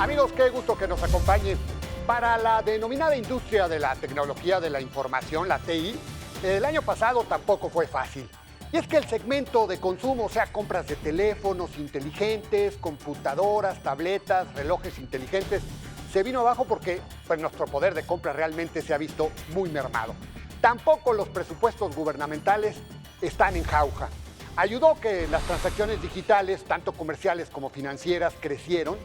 Amigos, qué gusto que nos acompañen. Para la denominada industria de la tecnología de la información, la TI, el año pasado tampoco fue fácil. Y es que el segmento de consumo, o sea, compras de teléfonos inteligentes, computadoras, tabletas, relojes inteligentes, se vino abajo porque pues, nuestro poder de compra realmente se ha visto muy mermado. Tampoco los presupuestos gubernamentales están en jauja. Ayudó que las transacciones digitales, tanto comerciales como financieras, crecieron,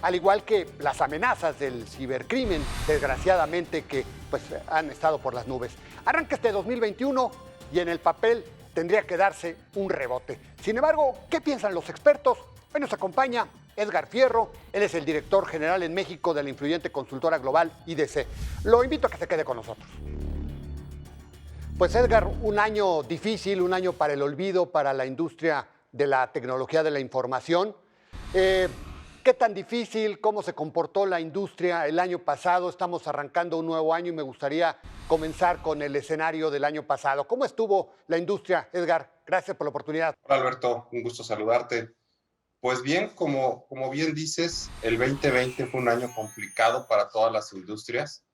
al igual que las amenazas del cibercrimen, desgraciadamente, que pues, han estado por las nubes. Arranca este 2021 y en el papel tendría que darse un rebote. Sin embargo, ¿qué piensan los expertos? Hoy nos acompaña Edgar Fierro, él es el director general en México de la influyente consultora global IDC. Lo invito a que se quede con nosotros. Pues Edgar, un año difícil, un año para el olvido, para la industria de la tecnología de la información. ¿Qué tan difícil? ¿Cómo se comportó la industria el año pasado? Estamos arrancando un nuevo año y me gustaría comenzar con el escenario del año pasado. ¿Cómo estuvo la industria, Edgar? Gracias por la oportunidad. Hola Alberto, un gusto saludarte. Pues bien, como bien dices, el 2020 fue un año complicado para todas las industrias,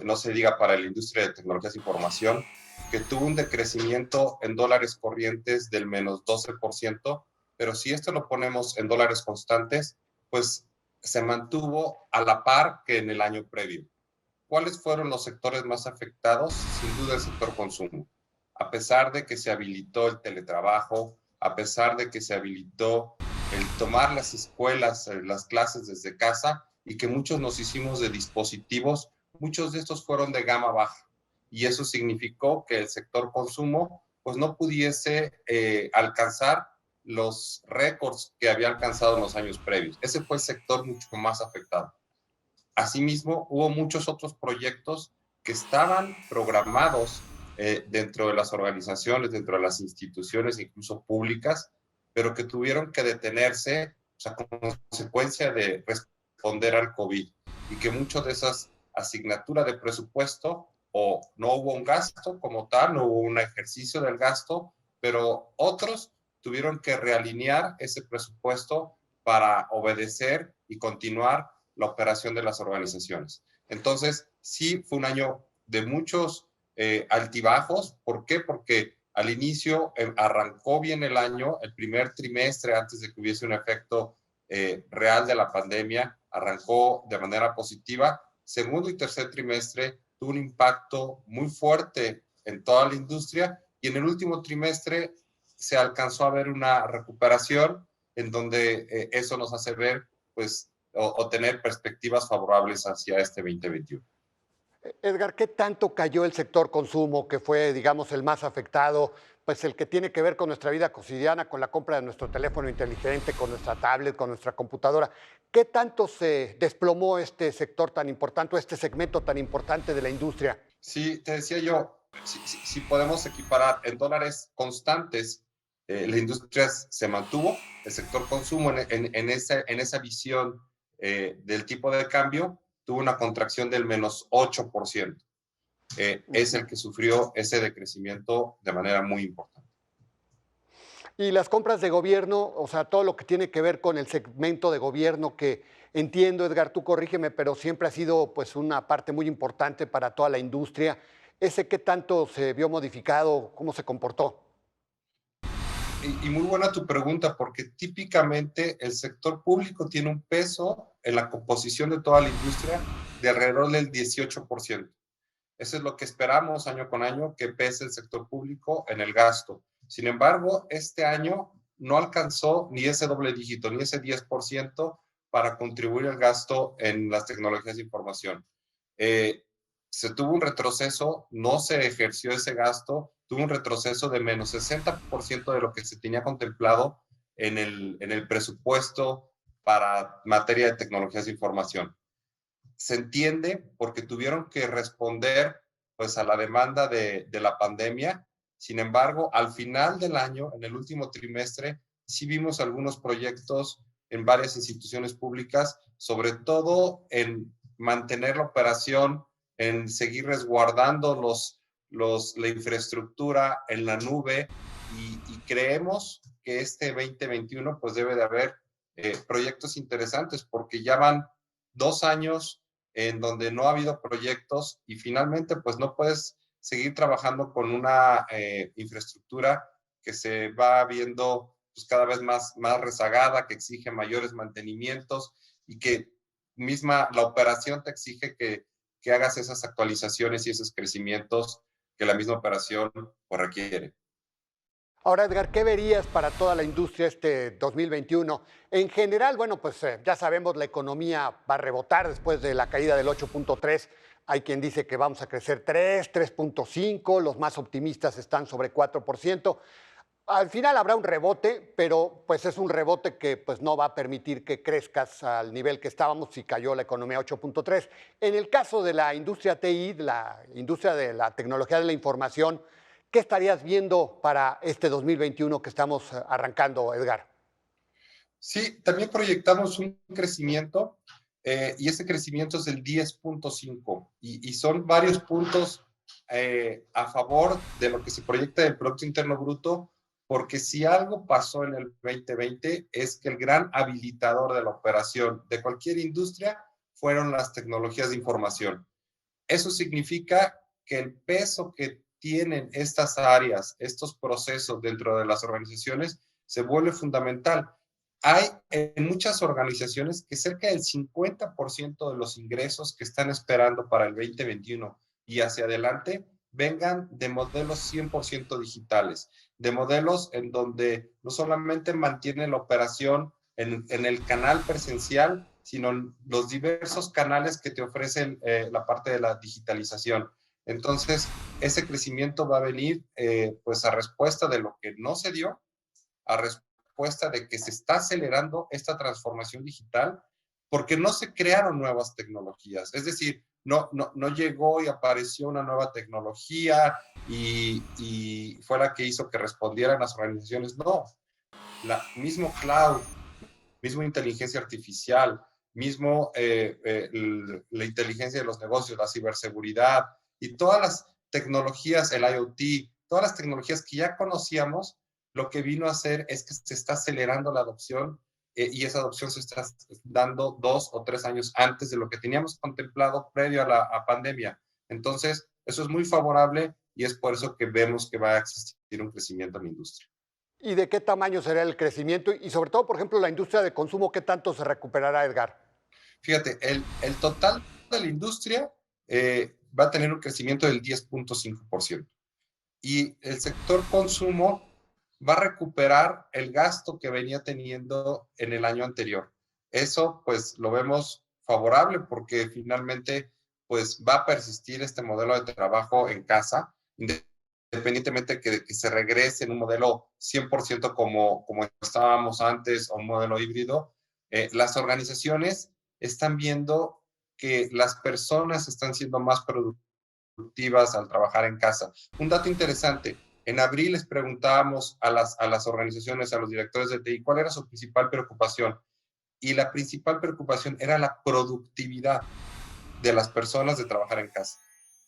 no se diga para la industria de tecnologías de información, que tuvo un decrecimiento en dólares corrientes del menos 12%, pero si esto lo ponemos en dólares constantes, pues se mantuvo a la par que en el año previo. ¿Cuáles fueron los sectores más afectados? Sin duda el sector consumo. A pesar de que se habilitó el teletrabajo, a pesar de que se habilitó el tomar las escuelas, las clases desde casa y que muchos nos hicimos de dispositivos, muchos de estos fueron de gama baja. Y eso significó que el sector consumo pues no pudiese alcanzar los récords que había alcanzado en los años previos. Ese fue el sector mucho más afectado. Asimismo, hubo muchos otros proyectos que estaban programados dentro de las organizaciones, dentro de las instituciones, incluso públicas, pero que tuvieron que detenerse, o sea, como consecuencia de responder al COVID, y que muchas de esas asignaturas de presupuesto o no hubo un gasto como tal, no hubo un ejercicio del gasto, pero otros tuvieron que realinear ese presupuesto para obedecer y continuar la operación de las organizaciones. Entonces, sí fue un año de muchos altibajos. ¿Por qué? Porque al inicio arrancó bien el año, el primer trimestre, antes de que hubiese un efecto real de la pandemia, arrancó de manera positiva. Segundo y tercer trimestre tuvo un impacto muy fuerte en toda la industria y en el último trimestre se alcanzó a ver una recuperación en donde eso nos hace ver, pues, o tener perspectivas favorables hacia este 2021. Edgar, ¿qué tanto cayó el sector consumo, que fue, digamos, el más afectado, pues el que tiene que ver con nuestra vida cotidiana, con la compra de nuestro teléfono inteligente, con nuestra tablet, con nuestra computadora? ¿Qué tanto se desplomó este sector tan importante, este segmento tan importante de la industria? Sí, te decía yo, si podemos equiparar en dólares constantes, la industria se mantuvo, el sector consumo en esa visión del tipo de cambio tuvo una contracción del menos 8%. Es el que sufrió ese decrecimiento de manera muy importante. Y las compras de gobierno, o sea, todo lo que tiene que ver con el segmento de gobierno, que entiendo, Edgar, tú corrígeme, pero siempre ha sido pues una parte muy importante para toda la industria. ¿Ese qué tanto se vio modificado? ¿Cómo se comportó? Y muy buena tu pregunta, porque típicamente el sector público tiene un peso en la composición de toda la industria de alrededor del 18%. Eso es lo que esperamos año con año, que pese el sector público en el gasto. Sin embargo, este año no alcanzó ni ese doble dígito, ni ese 10% para contribuir al gasto en las tecnologías de información. Eh, Se tuvo un retroceso, no se ejerció ese gasto, tuvo un retroceso de menos 60% de lo que se tenía contemplado en el presupuesto para materia de tecnologías de información. Se entiende porque tuvieron que responder pues a la demanda de la pandemia. Sin embargo, al final del año, en el último trimestre, sí vimos algunos proyectos en varias instituciones públicas, sobre todo en mantener la operación, en seguir resguardando la infraestructura en la nube y creemos que este 2021 pues debe de haber proyectos interesantes porque ya van 2 años en donde no ha habido proyectos y finalmente pues no puedes seguir trabajando con una infraestructura que se va viendo pues, cada vez más rezagada, que exige mayores mantenimientos y que misma la operación te exige que hagas esas actualizaciones y esos crecimientos que la misma operación pues, requiere. Ahora, Edgar, ¿qué verías para toda la industria este 2021? En general, bueno, pues ya sabemos, la economía va a rebotar después de la caída del 8.3. Hay quien dice que vamos a crecer 3, 3.5, los más optimistas están sobre 4%. Al final habrá un rebote, pero pues es un rebote que pues no va a permitir que crezcas al nivel que estábamos si cayó la economía 8.3. En el caso de la industria TI, de la industria de la tecnología de la información, ¿qué estarías viendo para este 2021 que estamos arrancando, Edgar? Sí, también proyectamos un crecimiento y ese crecimiento es del 10.5 y son varios puntos a favor de lo que se proyecta del Producto Interno Bruto, porque si algo pasó en el 2020 es que el gran habilitador de la operación de cualquier industria fueron las tecnologías de información. Eso significa que el peso que tienen estas áreas, estos procesos dentro de las organizaciones, se vuelve fundamental. Hay en muchas organizaciones que cerca del 50% de los ingresos que están esperando para el 2021 y hacia adelante vengan de modelos 100% digitales, de modelos en donde no solamente mantienen la operación en el canal presencial, sino los diversos canales que te ofrecen la parte de la digitalización. Entonces, ese crecimiento va a venir pues a respuesta de lo que no se dio, a respuesta de que se está acelerando esta transformación digital porque no se crearon nuevas tecnologías. Es decir, no llegó y apareció una nueva tecnología y fue la que hizo que respondieran las organizaciones. No, mismo cloud, mismo inteligencia artificial, mismo la inteligencia de los negocios, la ciberseguridad y todas las tecnologías, el IoT, todas las tecnologías que ya conocíamos, lo que vino a hacer es que se está acelerando la adopción y esa adopción se está dando 2 o 3 años antes de lo que teníamos contemplado previo a la pandemia. Entonces, eso es muy favorable y es por eso que vemos que va a existir un crecimiento en la industria. ¿Y de qué tamaño será el crecimiento? Y sobre todo, por ejemplo, la industria de consumo, ¿qué tanto se recuperará, Edgar? Fíjate, el total de la industria va a tener un crecimiento del 10.5% y el sector consumo va a recuperar el gasto que venía teniendo en el año anterior. Eso pues lo vemos favorable porque finalmente pues va a persistir este modelo de trabajo en casa, independientemente de que se regrese en un modelo 100% como estábamos antes o un modelo híbrido. Las organizaciones están viendo que las personas están siendo más productivas al trabajar en casa. Un dato interesante, en abril les preguntábamos a las organizaciones, a los directores de TI, cuál era su principal preocupación. Y la principal preocupación era la productividad de las personas de trabajar en casa.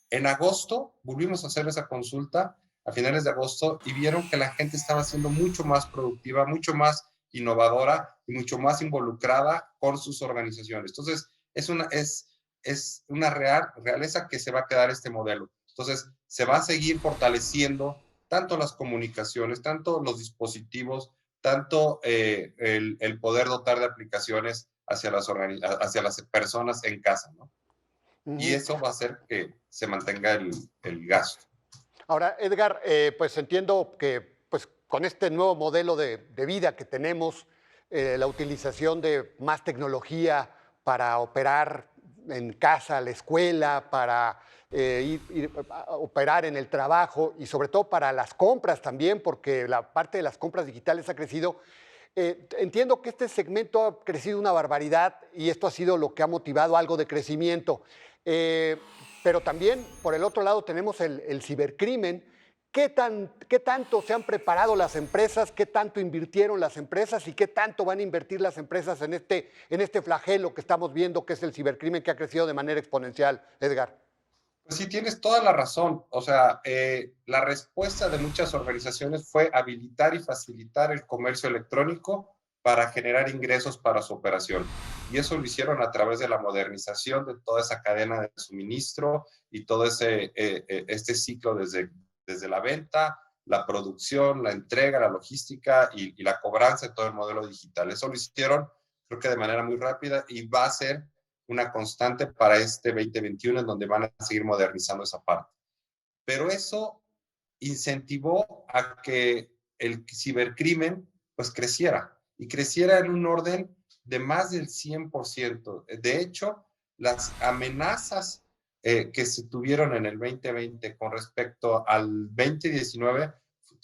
En agosto volvimos a hacer esa consulta a finales de agosto y vieron que la gente estaba siendo mucho más productiva, mucho más innovadora y mucho más involucrada con sus organizaciones. Entonces, es una realeza que se va a quedar este modelo. Entonces, se va a seguir fortaleciendo tanto las comunicaciones, tanto los dispositivos, tanto el poder dotar de aplicaciones hacia las personas en casa, ¿no? Uh Y -huh. eso va a hacer que se mantenga el gasto. Ahora, Edgar, pues entiendo que pues, con este nuevo modelo de vida que tenemos, la utilización de más tecnología para operar en casa, la escuela, para ir a operar en el trabajo y sobre todo para las compras también, porque la parte de las compras digitales ha crecido. Entiendo que este segmento ha crecido una barbaridad y esto ha sido lo que ha motivado algo de crecimiento. Eh, pero también, por el otro lado, tenemos el cibercrimen. ¿Qué tanto se han preparado las empresas? ¿Qué tanto invirtieron las empresas? ¿Y qué tanto van a invertir las empresas en este flagelo que estamos viendo, que es el cibercrimen, que ha crecido de manera exponencial, Edgar? Pues sí, tienes toda la razón. O sea, la respuesta de muchas organizaciones fue habilitar y facilitar el comercio electrónico para generar ingresos para su operación. y eso lo hicieron a través de la modernización de toda esa cadena de suministro y todo este ciclo desde la venta, la producción, la entrega, la logística y la cobranza de todo el modelo digital. Eso lo hicieron, creo que de manera muy rápida, y va a ser una constante para este 2021 en donde van a seguir modernizando esa parte. Pero eso incentivó a que el cibercrimen pues creciera y creciera en un orden de más del 100%. De hecho, las amenazas que se tuvieron en el 2020 con respecto al 2019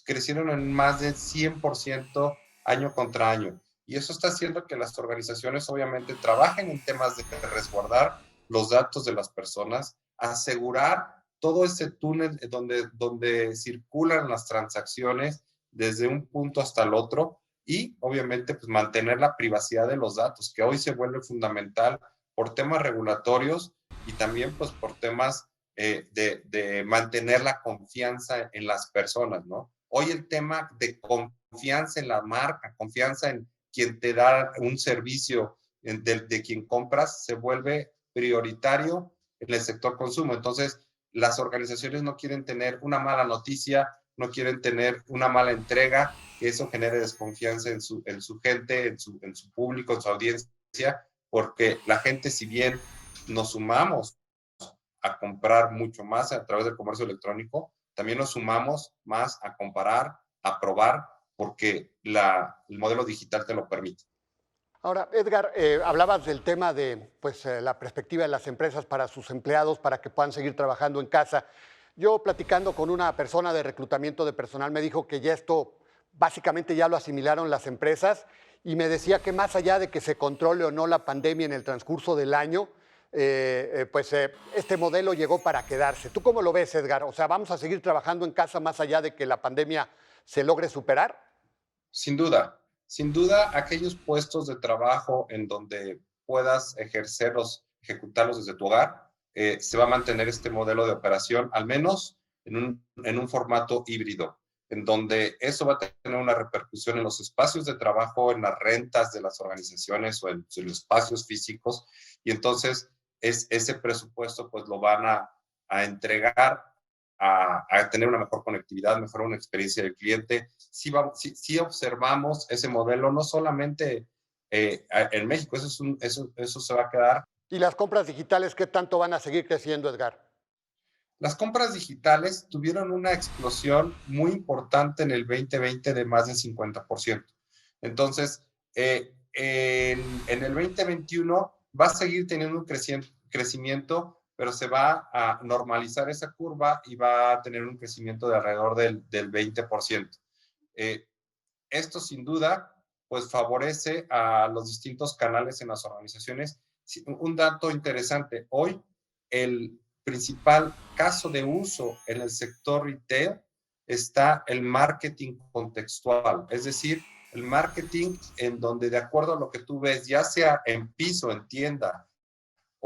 crecieron en más del 100% año contra año. Y eso está haciendo que las organizaciones obviamente trabajen en temas de resguardar los datos de las personas, asegurar todo ese túnel donde circulan las transacciones desde un punto hasta el otro y obviamente pues, mantener la privacidad de los datos, que hoy se vuelve fundamental por temas regulatorios y también pues, por temas de mantener la confianza en las personas, ¿no? Hoy el tema de confianza en la marca, confianza en quien te da un servicio de quien compras, se vuelve prioritario en el sector consumo. Entonces, las organizaciones no quieren tener una mala noticia, no quieren tener una mala entrega, que eso genere desconfianza en su gente, en su público, en su audiencia, porque la gente, si bien nos sumamos a comprar mucho más a través del comercio electrónico, también nos sumamos más a comparar, a probar, porque el modelo digital te lo permite. Ahora, Edgar, hablabas del tema de la perspectiva de las empresas para sus empleados, para que puedan seguir trabajando en casa. Yo platicando con una persona de reclutamiento de personal me dijo que ya esto básicamente ya lo asimilaron las empresas y me decía que más allá de que se controle o no la pandemia en el transcurso del año, este modelo llegó para quedarse. ¿Tú cómo lo ves, Edgar? O sea, ¿vamos a seguir trabajando en casa más allá de que la pandemia se logre superar? Sin duda, aquellos puestos de trabajo en donde puedas ejecutarlos desde tu hogar, se va a mantener este modelo de operación, al menos en un formato híbrido, en donde eso va a tener una repercusión en los espacios de trabajo, en las rentas de las organizaciones o en los espacios físicos, y entonces ese presupuesto pues lo van a entregar a tener una mejor conectividad, mejorar una experiencia del cliente. Sí observamos ese modelo, no solamente en México, eso se va a quedar. ¿Y las compras digitales qué tanto van a seguir creciendo, Edgar? Las compras digitales tuvieron una explosión muy importante en el 2020 de más del 50%. Entonces, en el 2021 va a seguir teniendo un crecimiento, pero se va a normalizar esa curva y va a tener un crecimiento de alrededor del 20%. Esto sin duda pues favorece a los distintos canales en las organizaciones. Un dato interesante, hoy el principal caso de uso en el sector retail está el marketing contextual, es decir, el marketing en donde de acuerdo a lo que tú ves, ya sea en piso, en tienda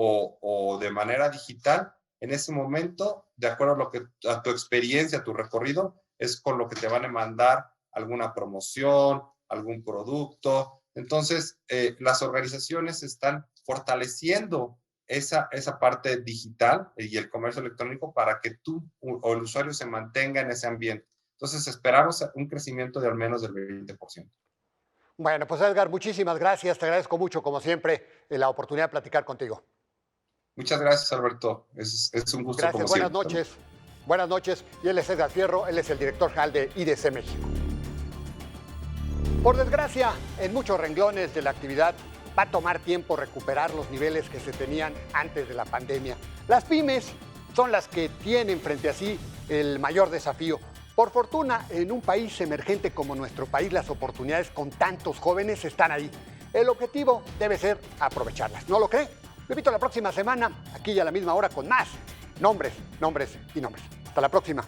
o de manera digital, en ese momento, de acuerdo a tu experiencia, a tu recorrido, es con lo que te van a mandar alguna promoción, algún producto. Entonces, las organizaciones están fortaleciendo esa parte digital y el comercio electrónico para que tú o el usuario se mantenga en ese ambiente. Entonces, esperamos un crecimiento de al menos del 20%. Bueno, pues Edgar, muchísimas gracias. Te agradezco mucho, como siempre, la oportunidad de platicar contigo. Muchas gracias, Alberto. Es un gusto. Gracias, como buenas siempre. noches. Buenas noches. Y él es Edgar Fierro, él es el director general de IDC México. Por desgracia, en muchos renglones de la actividad va a tomar tiempo recuperar los niveles que se tenían antes de la pandemia. Las pymes son las que tienen frente a sí el mayor desafío. Por fortuna, en un país emergente como nuestro país, las oportunidades con tantos jóvenes están ahí. El objetivo debe ser aprovecharlas. ¿No lo cree? Lo invito a la próxima semana, aquí y a la misma hora, con más nombres y nombres. Hasta la próxima.